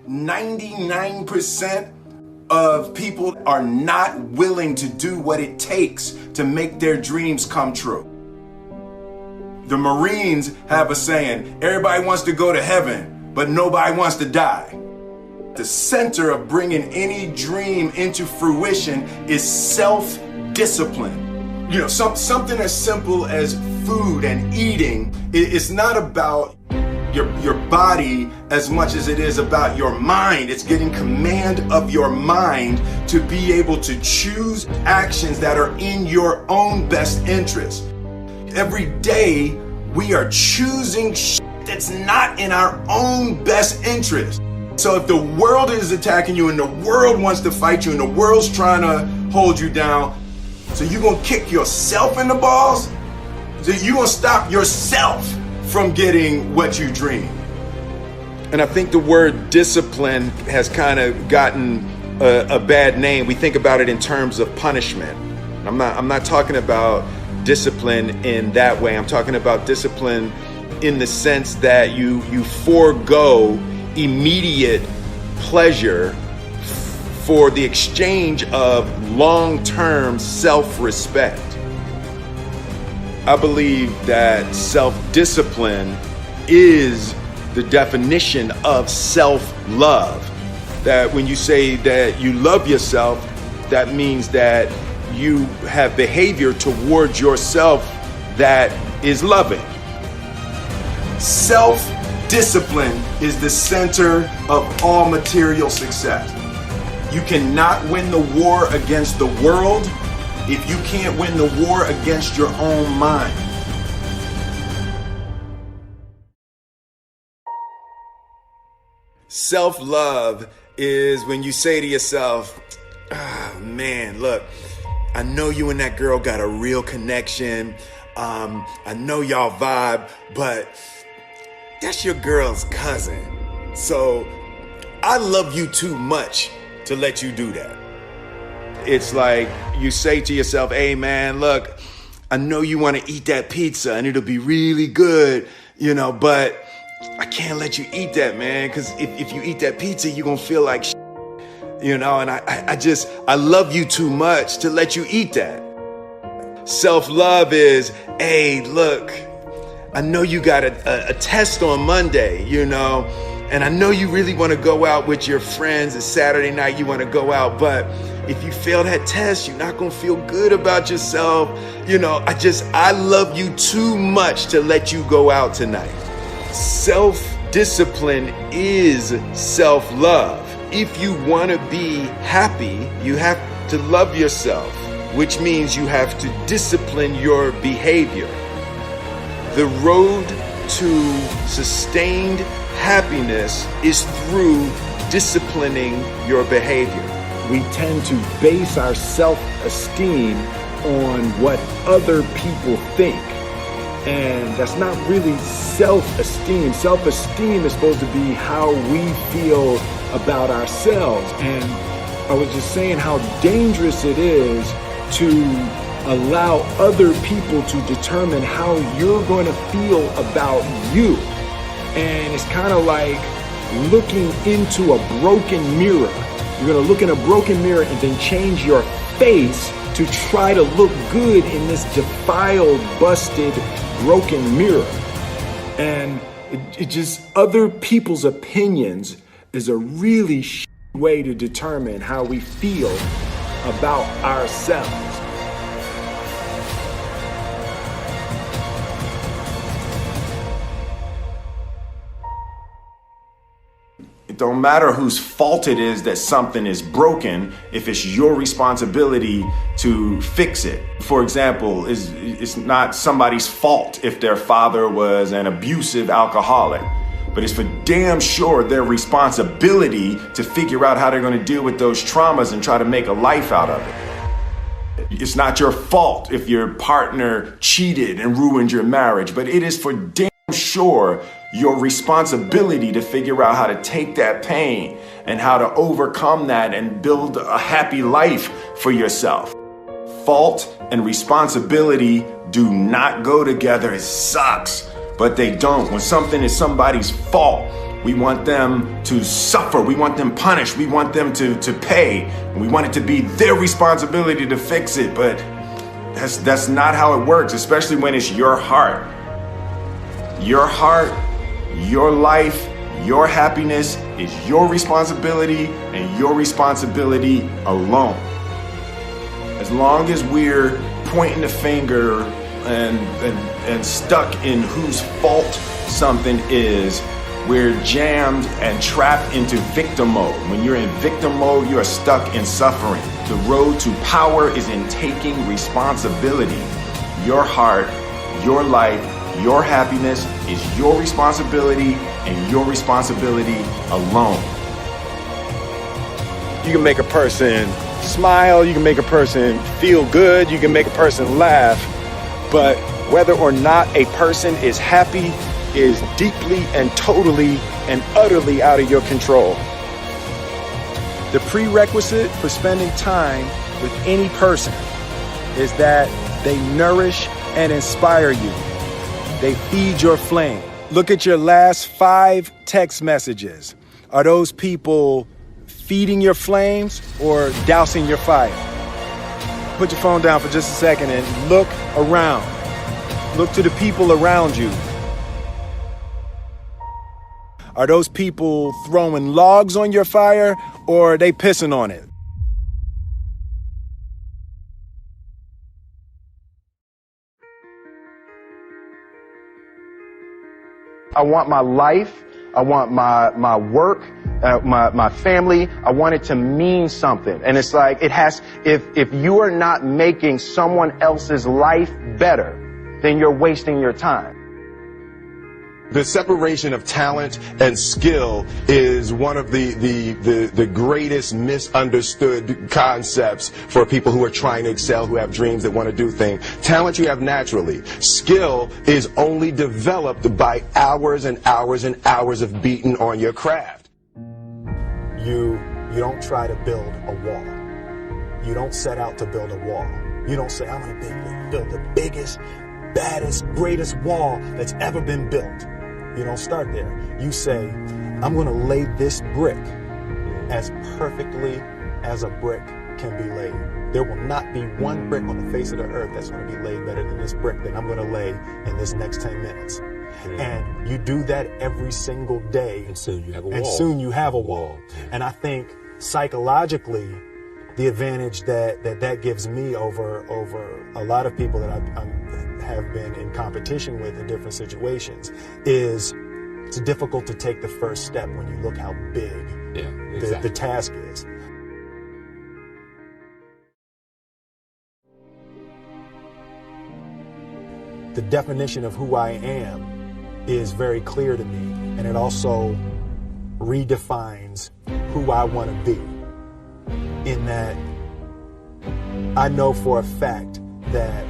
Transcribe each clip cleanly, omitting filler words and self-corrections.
99% of people are not willing to do what it takes to make their dreams come true. The Marines have a saying, everybody wants to go to heaven, but nobody wants to die. The center of bringing any dream into fruition is self-discipline. You know, something as simple as food and eating. It's not about your body as much as it is about your mind. It's getting command of your mind to be able to choose actions that are in your own best interest. Every day we are choosing that's not in our own best interest. So if the world is attacking you and the world wants to fight you and the world's trying to hold you down, so you're gonna kick yourself in the balls? So you're gonna stop yourself from getting what you dream. And I think the word discipline has kind of gotten a bad name. We think about it in terms of punishment. I'm not talking about discipline in that way. I'm talking about discipline in the sense that you forego immediate pleasure for the exchange of long-term self-respect. I believe that self-discipline is the definition of self-love. That when you say that you love yourself, that means that you have behavior towards yourself that is loving. Self-discipline is the center of all material success. You cannot win the war against the world if you can't win the war against your own mind. Self-love is when you say to yourself, oh, man, look, I know you and that girl got a real connection. I know y'all vibe, but that's your girl's cousin. So I love you too much to let you do that. It's like you say to yourself, hey man, look, I know you want to eat that pizza and it'll be really good, you know, but I can't let you eat that, man, because if you eat that pizza, you're going to feel like shit, you know, and I love you too much to let you eat that. Self-love is, hey, look, I know you got a test on Monday, you know, and I know you really want to go out with your friends. It's Saturday night, you want to go out, but if you fail that test, you're not going to feel good about yourself. You know, I love you too much to let you go out tonight. Self-discipline is self-love. If you want to be happy, you have to love yourself, which means you have to discipline your behavior. The road to sustained happiness is through disciplining your behavior. We tend to base our self-esteem on what other people think. And that's not really self-esteem. Self-esteem is supposed to be how we feel about ourselves. And I was just saying how dangerous it is to allow other people to determine how you're going to feel about you. And it's kind of like looking into a broken mirror. You're going to look in a broken mirror and then change your face to try to look good in this defiled, busted, broken mirror. And it just, other people's opinions is a really way to determine how we feel about ourselves. It don't matter whose fault it is that something is broken if it's your responsibility to fix it. For example, it's not somebody's fault if their father was an abusive alcoholic, but it's for damn sure their responsibility to figure out how they're going to deal with those traumas and try to make a life out of it. It's not your fault if your partner cheated and ruined your marriage, but it is for damn sure your responsibility to figure out how to take that pain and how to overcome that and build a happy life for yourself. Fault and responsibility do not go together. It sucks, but they don't. When something is somebody's fault, We want them to suffer. We want them punished. We want them to pay. We want it to be their responsibility to fix it. But that's not how it works, especially when it's your heart. Your heart, your life, your happiness is your responsibility and your responsibility alone. As long as we're pointing the finger and stuck in whose fault something is, we're jammed and trapped into victim mode. When you're in victim mode, you are stuck in suffering. The road to power is in taking responsibility. Your heart, your life, your happiness is your responsibility and your responsibility alone. You can make a person smile, you can make a person feel good, you can make a person laugh, but whether or not a person is happy is deeply and totally and utterly out of your control. The prerequisite for spending time with any person is that they nourish and inspire you. They feed your flame. Look at your last 5 text messages. Are those people feeding your flames or dousing your fire? Put your phone down for just a second and look around. Look to the people around you. Are those people throwing logs on your fire or are they pissing on it? I want my life, I want my work, my family, I want it to mean something. And it's like, if you are not making someone else's life better, then you're wasting your time. The separation of talent and skill is one of the greatest misunderstood concepts for people who are trying to excel, who have dreams that want to do things. Talent you have naturally. Skill is only developed by hours and hours and hours of beating on your craft. You don't try to build a wall. You don't set out to build a wall. You don't say, I'm going to build the biggest, baddest, greatest wall that's ever been built. You don't start there. You say, I'm going to lay this brick as perfectly as a brick can be laid. There will not be one brick on the face of the earth that's going to be laid better than this brick that I'm going to lay in this next 10 minutes. And you do that every single day. And soon you have a wall. And soon you have a wall. And I think psychologically, the advantage that gives me over a lot of people that I have been in competition with in different situations is it's difficult to take the first step when you look how big the task is. The definition of who I am is very clear to me, and it also redefines who I want to be, in that I know for a fact that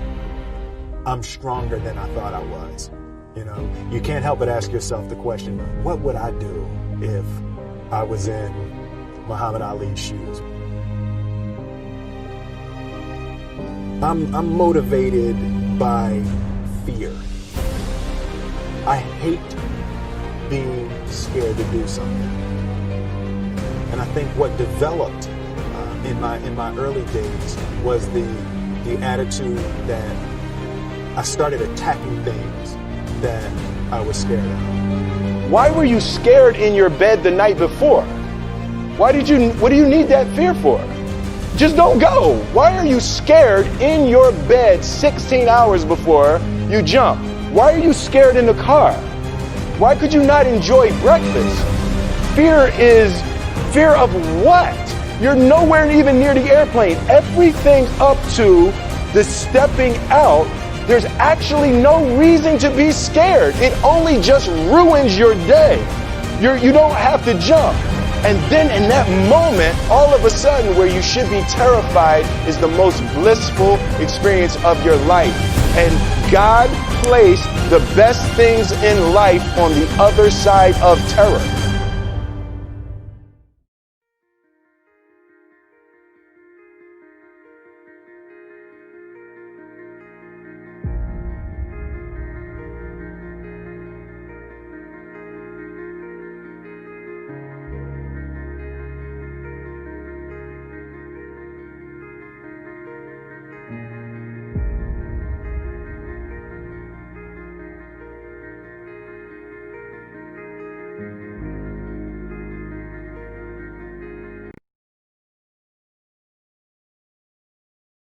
I'm stronger than I thought I was. You know, you can't help but ask yourself the question, what would I do if I was in Muhammad Ali's shoes? I'm motivated by fear. I hate being scared to do something. And I think what developed in my early days was the attitude that I started attacking things that I was scared of. Why were you scared in your bed the night before? What do you need that fear for? Just don't go. Why are you scared in your bed 16 hours before you jump? Why are you scared in the car? Why could you not enjoy breakfast? Fear of what? You're nowhere even near the airplane. Everything up to the stepping out, there's actually no reason to be scared. It only just ruins your day. You don't have to jump. And then in that moment, all of a sudden, where you should be terrified is the most blissful experience of your life. And God placed the best things in life on the other side of terror.